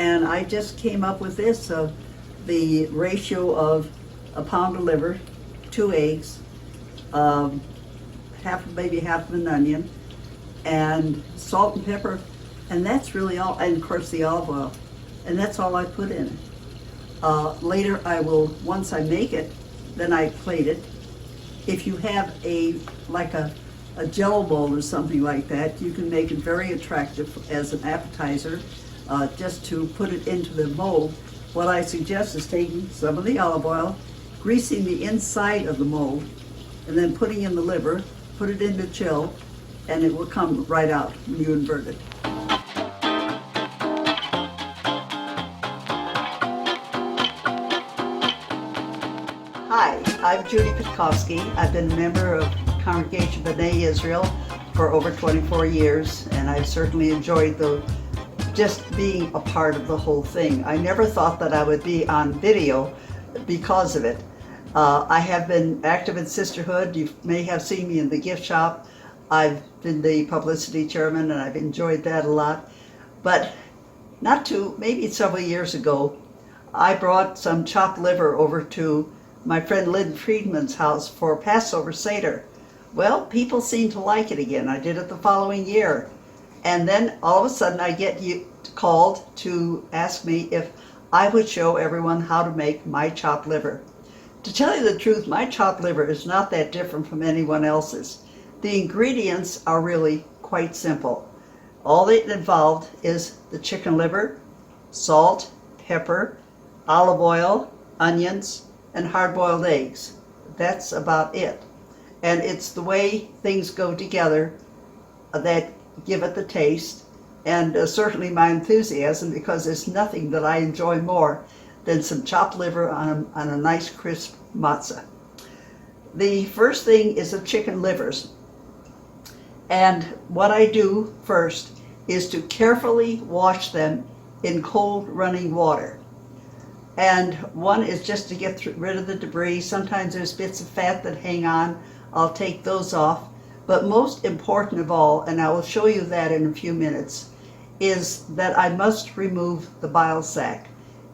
and I just came up with this, the ratio of a pound of liver, 2 eggs, maybe half of an onion, and salt and pepper, and that's really all, and of course the olive oil, and that's all I put in it. Later I will, once I make it, then I plate it. If you have like a Jello bowl or something like that, you can make it very attractive as an appetizer, just to put it into the mold. What I suggest is taking some of the olive oil, greasing the inside of the mold, and then putting in the liver, put it into chill, and it will come right out when you invert it. Hi, I'm Judy Pitkowski. I've been a member of Congregation B'nai Israel for over 24 years, and I've certainly enjoyed just being a part of the whole thing. I never thought that I would be on video because of it. I have been active in sisterhood. You may have seen me in the gift shop. I've been the publicity chairman, and I've enjoyed that a lot. But maybe several years ago, I brought some chopped liver over to my friend Lynn Friedman's house for Passover Seder. Well, people seem to like it again. I did it the following year. And then all of a sudden I get called to ask me if I would show everyone how to make my chopped liver. To tell you the truth, my chopped liver is not that different from anyone else's. The ingredients are really quite simple. All that involved is the chicken liver, salt, pepper, olive oil, onions, and hard-boiled eggs. That's about it. And it's the way things go together that give it the taste, and certainly my enthusiasm, because there's nothing that I enjoy more than some chopped liver on a nice crisp matzah. The first thing is the chicken livers. And what I do first is to carefully wash them in cold running water. And one is just to get rid of the debris. Sometimes there's bits of fat that hang on. I'll take those off. But most important of all, and I will show you that in a few minutes, is that I must remove the bile sac.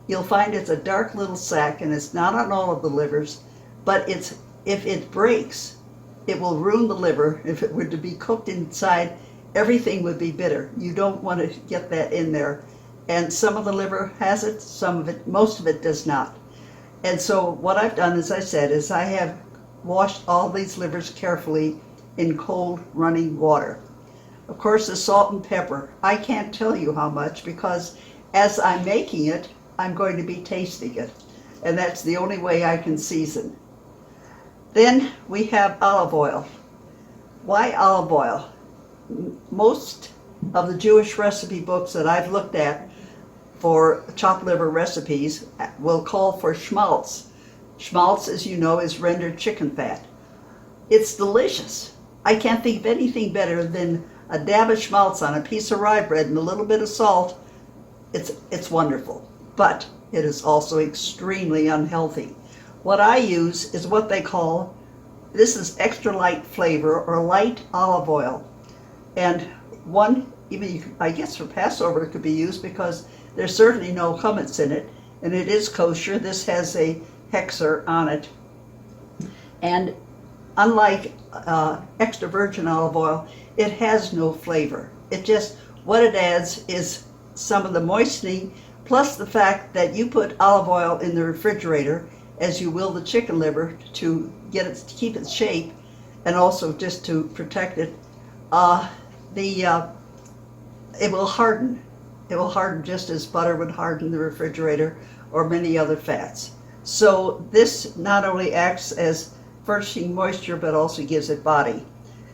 You'll find it's a dark little sac, and it's not on all of the livers, but if it breaks, it will ruin the liver. If it were to be cooked inside, everything would be bitter. You don't want to get that in there. And some of the liver has it, most of it does not. And so what I've done, as I said, is I have washed all these livers carefully in cold running water. Of course, the salt and pepper, I can't tell you how much, because as I'm making it, I'm going to be tasting it. And that's the only way I can season. Then we have olive oil. Why olive oil? Most of the Jewish recipe books that I've looked at for chopped liver recipes will call for schmaltz. Schmaltz, as you know, is rendered chicken fat. It's delicious. I can't think of anything better than a dab of schmaltz on a piece of rye bread and a little bit of salt. It's wonderful, but it is also extremely unhealthy. What I use is what they call, this is extra light flavor or light olive oil. And I guess for Passover it could be used because there's certainly no chametz in it, and it is kosher. This has a hexer on it. And unlike extra virgin olive oil, it has no flavor. What it adds is some of the moistening, plus the fact that you put olive oil in the refrigerator, as you will the chicken liver, to keep its shape, and also just to protect it. It will harden. It will harden just as butter would harden in the refrigerator, or many other fats. So this not only acts as furnishing moisture, but also gives it body.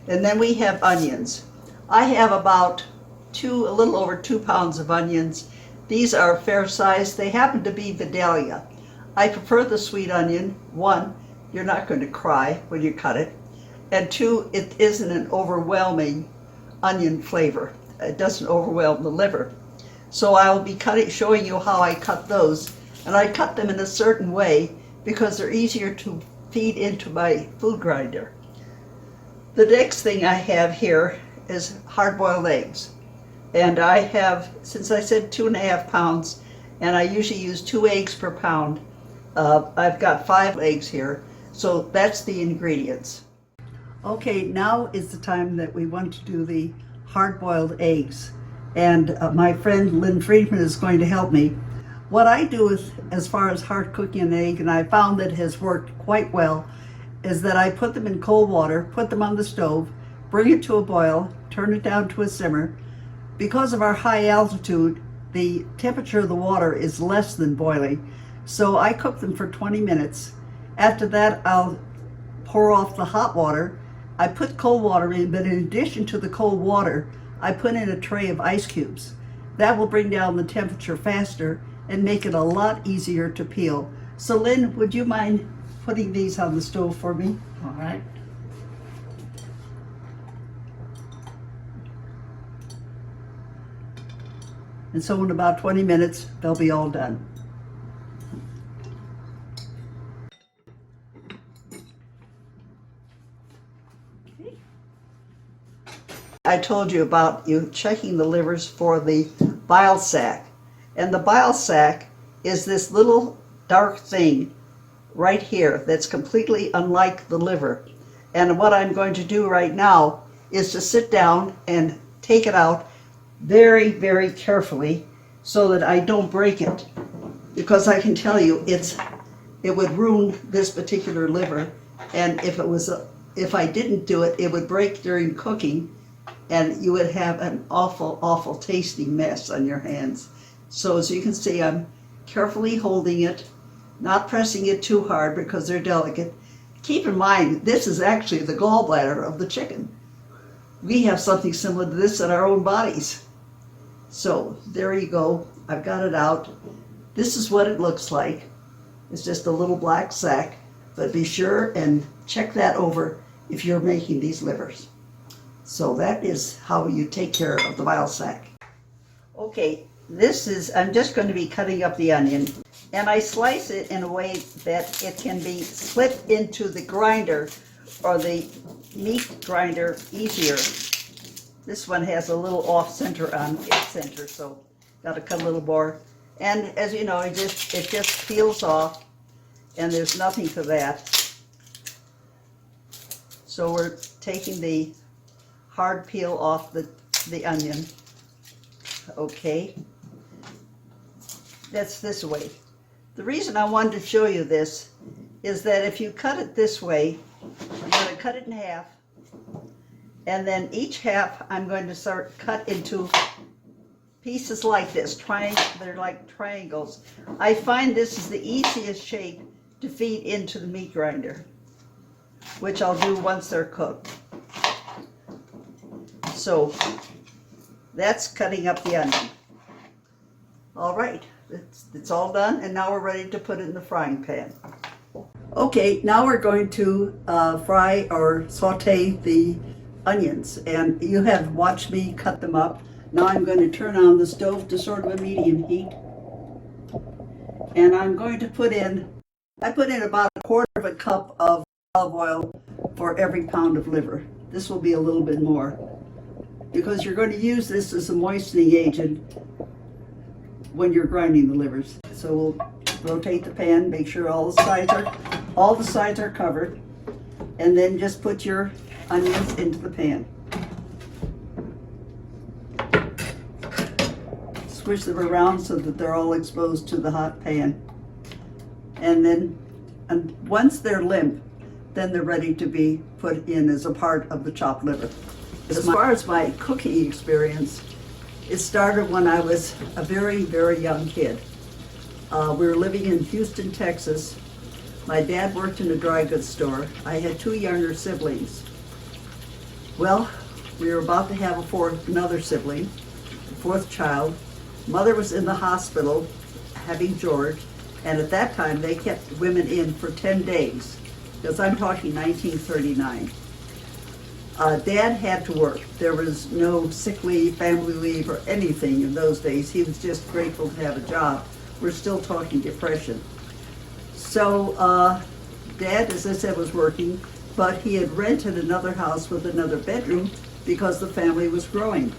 And then we have onions. I have about a little over 2 pounds of onions. These are fair size. They happen to be Vidalia. I prefer the sweet onion. 1, you're not going to cry when you cut it. And 2, it isn't an overwhelming onion flavor. It doesn't overwhelm the liver. So I'll be showing you how I cut those. And I cut them in a certain way because they're easier to feed into my food grinder. The next thing I have here is hard-boiled eggs. And I have, since I said 2.5 pounds, and I usually use 2 eggs per pound. I've got 5 eggs here, so that's the ingredients. Okay, now is the time that we want to do the hard-boiled eggs, and my friend Lynn Friedman is going to help me. What I do is, as far as hard cooking an egg, and I found that has worked quite well, is that I put them in cold water, put them on the stove, bring it to a boil, turn it down to a simmer. Because of our high altitude, the temperature of the water is less than boiling, so I cook them for 20 minutes. After that, I'll pour off the hot water. I put cold water in, but in addition to the cold water, I put in a tray of ice cubes. That will bring down the temperature faster and make it a lot easier to peel. So Lynn, would you mind putting these on the stove for me? All right. And so in about 20 minutes, they'll be all done. I told you about you checking the livers for the bile sac. And the bile sac is this little dark thing right here that's completely unlike the liver. And what I'm going to do right now is to sit down and take it out very, very carefully so that I don't break it. Because I can tell you it would ruin this particular liver. And if I didn't do it, it would break during cooking, and you would have an awful, awful tasting mess on your hands. So as you can see, I'm carefully holding it, not pressing it too hard because they're delicate. Keep in mind, this is actually the gallbladder of the chicken. We have something similar to this in our own bodies. So there you go, I've got it out. This is what it looks like. It's just a little black sack, but be sure and check that over if you're making these livers. So that is how you take care of the bile sac. Okay, I'm just going to be cutting up the onion, and I slice it in a way that it can be slipped into the grinder or the meat grinder easier. This one has a little off center on its center, so got to cut a little more. And as you know, it just peels off, and there's nothing to that. So we're taking the hard peel off the onion. Okay, that's this way. The reason I wanted to show you this is that if you cut it this way, I'm going to cut it in half, and then each half I'm going to cut into pieces like this. They're like triangles. I find this is the easiest shape to feed into the meat grinder, which I'll do once they're cooked. So that's cutting up the onion. All right, it's all done, and now we're ready to put it in the frying pan. Okay, now we're going to fry or saute the onions, and you have watched me cut them up. Now I'm going to turn on the stove to sort of a medium heat, and I'm going to I put in about 1/4 cup of olive oil for every pound of liver. This will be a little bit more, because you're going to use this as a moistening agent when you're grinding the livers. So we'll rotate the pan, make sure all the sides are covered, and then just put your onions into the pan. Squish them around so that they're all exposed to the hot pan. And then once they're limp, then they're ready to be put in as a part of the chopped liver. As far as my cooking experience, it started when I was a very, very young kid. We were living in Houston, Texas. My dad worked in a dry goods store. I had 2 younger siblings. Well, we were about to have another sibling, the 4th child. Mother was in the hospital having George, and at that time they kept women in for 10 days, because I'm talking 1939. Dad had to work. There was no sick leave, family leave, or anything in those days. He was just grateful to have a job. We're still talking depression. So Dad, as I said, was working, but he had rented another house with another bedroom because the family was growing.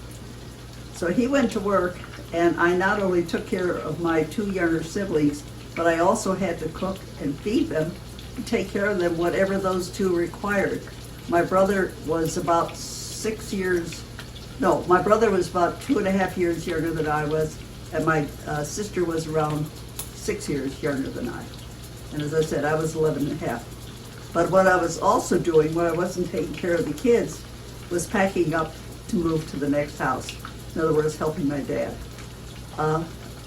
So he went to work, And I not only took care of my 2 younger siblings, but I also had to cook and feed them, and take care of them, whatever those 2 required. My brother was about 6 years, no, my brother was about 2.5 years younger than I was, and my sister was around 6 years younger than I. And as I said, I was 11.5. But what I was also doing, when I wasn't taking care of the kids, was packing up to move to the next house. In other words, helping my dad.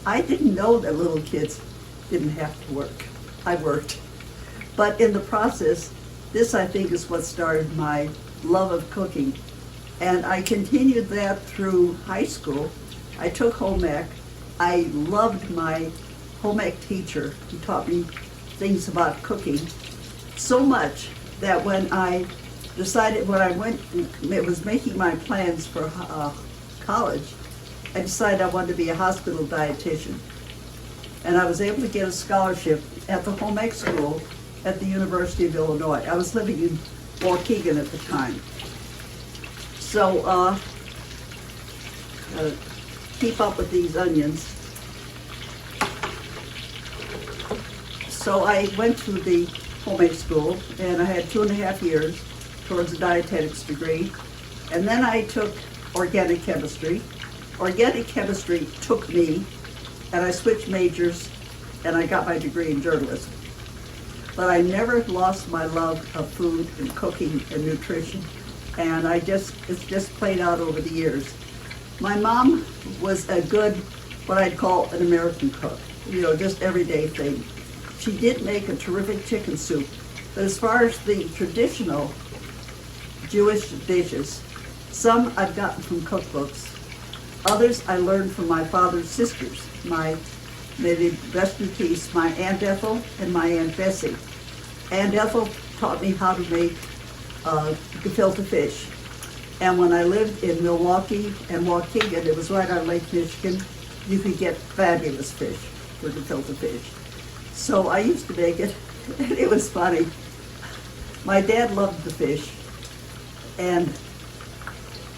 I didn't know that little kids didn't have to work. I worked. But in the process, this I think is what started my love of cooking. And I continued that through high school. I took home ec. I loved my home ec teacher who taught me things about cooking so much that when I decided, when I was making my plans for college, I decided I wanted to be a hospital dietitian. And I was able to get a scholarship at the home ec school at the University of Illinois. I was living in Waukegan at the time. So, keep up with these onions. So I went to the home ec school, and I had 2.5 years towards a dietetics degree. And then I took organic chemistry. Organic chemistry took me, and I switched majors, and I got my degree in journalism. But I never lost my love of food and cooking and nutrition, and it's just played out over the years. My mom was a good, what I'd call an American cook, just everyday thing. She did make a terrific chicken soup, but as far as the traditional Jewish dishes, some I've gotten from cookbooks. Others I learned from my father's sisters, may they rest in peace, my Aunt Ethel and my Aunt Bessie. Aunt Ethel taught me how to make gefilte fish. And when I lived in Milwaukee and Waukegan, it was right on Lake Michigan, you could get fabulous fish for gefilte fish. So I used to make it, and it was funny. My dad loved the fish, and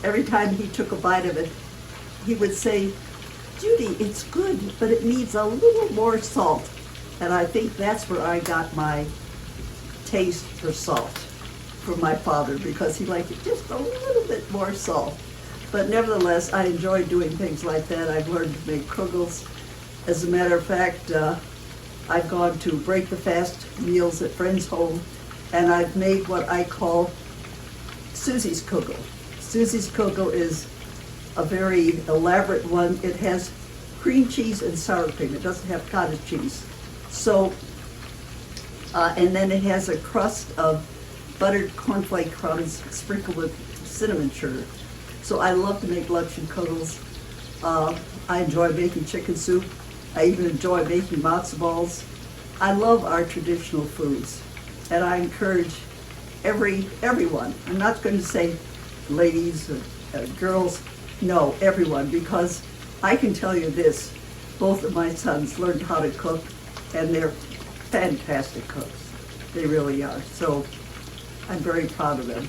every time he took a bite of it, he would say, "Judy, it's good, but it needs a little more salt." And I think that's where I got my taste for salt from my father, because he liked it just a little bit more salt. But nevertheless, I enjoy doing things like that. I've learned to make kugels. As a matter of fact, I've gone to break the fast meals at friends' home, and I've made what I call Susie's kugel. Susie's kugel is a very elaborate one. It has cream cheese and sour cream. It doesn't have cottage cheese. So, and then it has a crust of buttered cornflake crumbs sprinkled with cinnamon sugar. So I love to make luncheon kugels. I enjoy making chicken soup. I even enjoy making matzo balls. I love our traditional foods, and I encourage everyone. I'm not going to say ladies or girls, no, everyone, because I can tell you this, both of my sons learned how to cook, and they're fantastic cooks. They really are. So I'm very proud of them.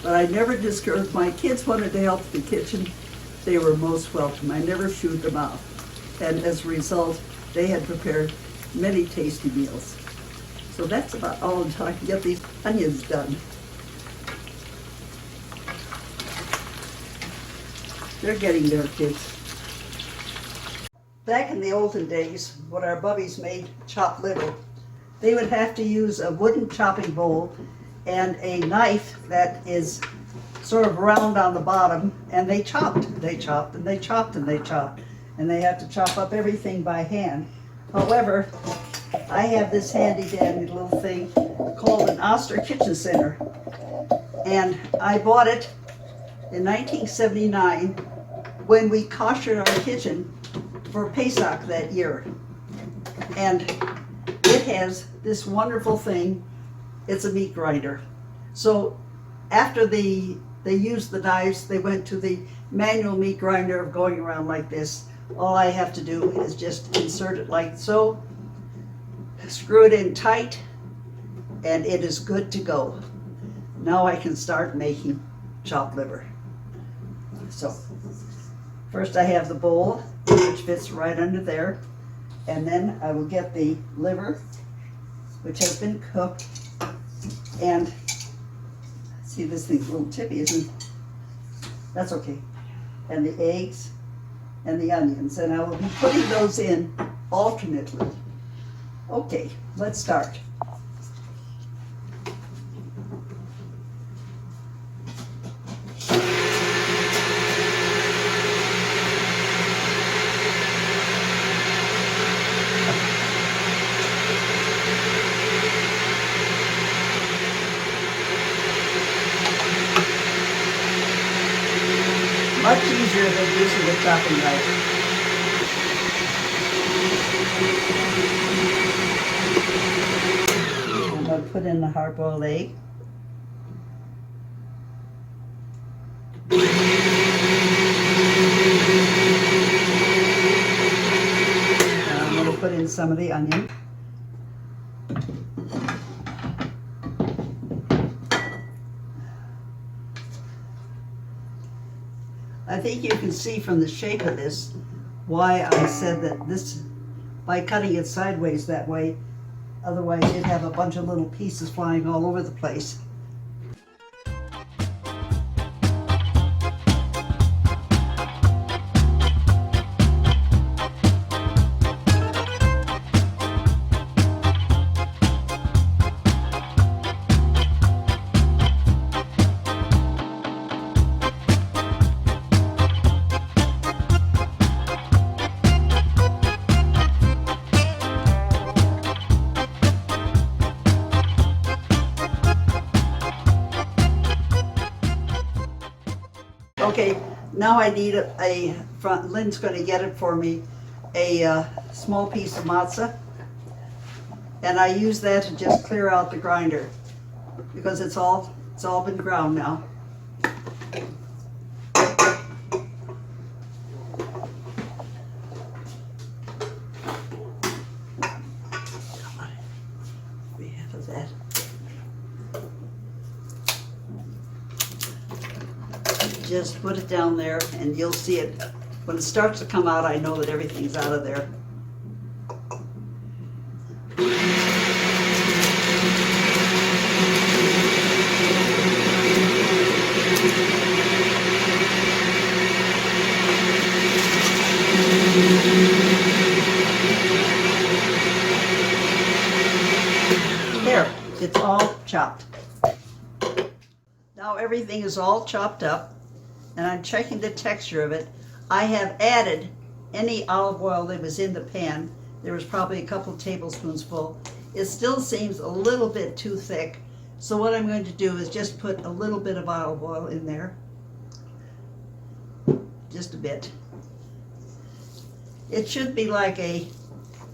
But I never discouraged. My kids wanted to help in the kitchen. They were most welcome. I never shooed them out. And as a result, they had prepared many tasty meals. So that's about all until I can get these onions done. They're getting there, kids. Back in the olden days, when our bubbies made chopped liver, they would have to use a wooden chopping bowl and a knife that is sort of round on the bottom, and they chopped, and they chopped, and they chopped, and they have to chop up everything by hand. However, I have this handy dandy little thing called an Oster Kitchen Center, and I bought it in 1979 when we koshered our kitchen for Pesach that year. And it has this wonderful thing. It's a meat grinder. So after they used the knives, they went to the manual meat grinder of going around like this. All I have to do is just insert it like so, screw it in tight, and it is good to go. Now I can start making chopped liver. So First I have the bowl, which fits right under there. And then I will get the liver, which has been cooked. And see, this thing's a little tippy, isn't it? That's okay. And the eggs and the onions. And I will be putting those in alternately. Okay, let's start. Much easier than using the chopping knife. I'm going to put in the hard-boiled egg. And I'm going to put in some of the onion. I think you can see from the shape of this why I said that this, by cutting it sideways that way, otherwise you'd have a bunch of little pieces flying all over the place. Okay, now I need Lynn's going to get it for me, a small piece of matzah. And I use that to just clear out the grinder because it's all been ground now. We have that. Just put it down there and you'll see it. When it starts to come out, I know that everything's out of there. There, it's all chopped. Now everything is all chopped up. And I'm checking the texture of it. I have added any olive oil that was in the pan. There was probably a couple of tablespoons full. It still seems a little bit too thick. So what I'm going to do is just put a little bit of olive oil in there. Just a bit. It should be like a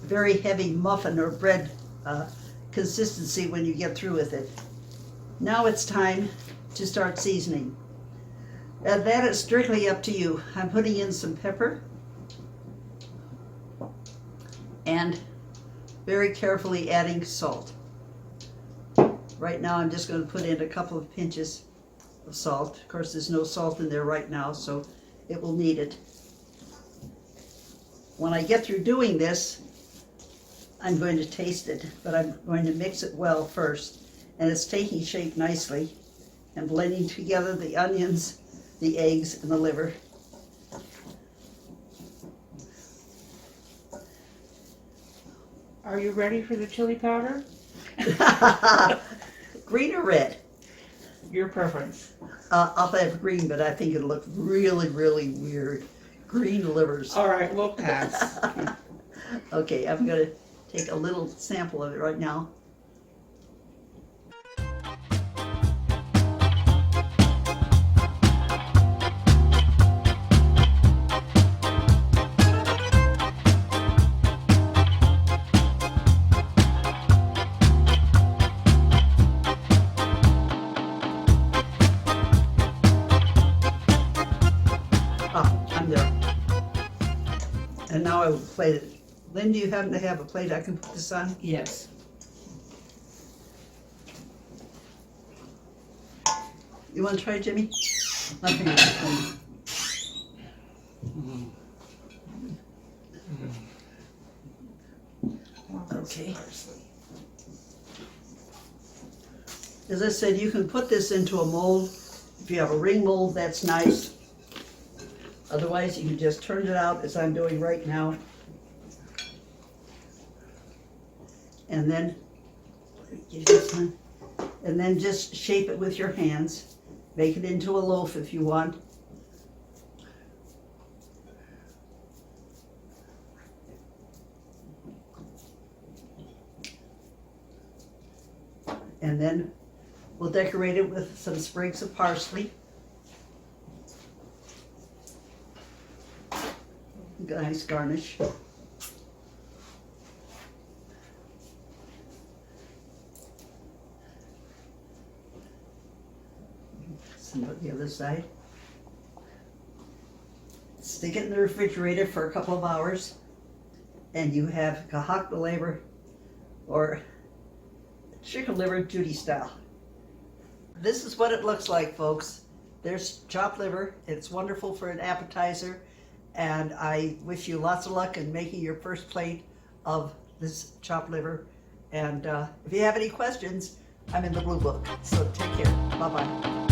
very heavy muffin or bread consistency when you get through with it. Now it's time to start seasoning. That is strictly up to you. I'm putting in some pepper and very carefully adding salt. Right now I'm just going to put in a couple of pinches of salt. Of course there's no salt in there right now, so it will need it. When I get through doing this, I'm going to taste it, but I'm going to mix it well first. And it's taking shape nicely and blending together the onions, the eggs, and the liver. Are you ready for the chili powder? Green or red? Your preference. I'll have green, but I think it'll look really, really weird. Green livers. All right, we'll pass. Okay, I'm going to take a little sample of it right now. I'm there. And now I will plate it. Lynn, do you happen to have a plate I can put this on? Yes. You want to try, Jimmy? Nothing. Okay. As I said, you can put this into a mold. If you have a ring mold, that's nice. Otherwise, you can just turn it out as I'm doing right now. And then, give you this one. And then just shape it with your hands. Make it into a loaf if you want. And then we'll decorate it with some sprigs of parsley. Nice garnish. Some on the other side. Stick it in the refrigerator for a couple of hours, and you have kahakta liver or chicken liver Judy style. This is what it looks like, folks. There's chopped liver. It's wonderful for an appetizer, and I wish you lots of luck in making your first plate of this chopped liver. And if you have any questions, I'm in the blue book. So take care. Bye-bye.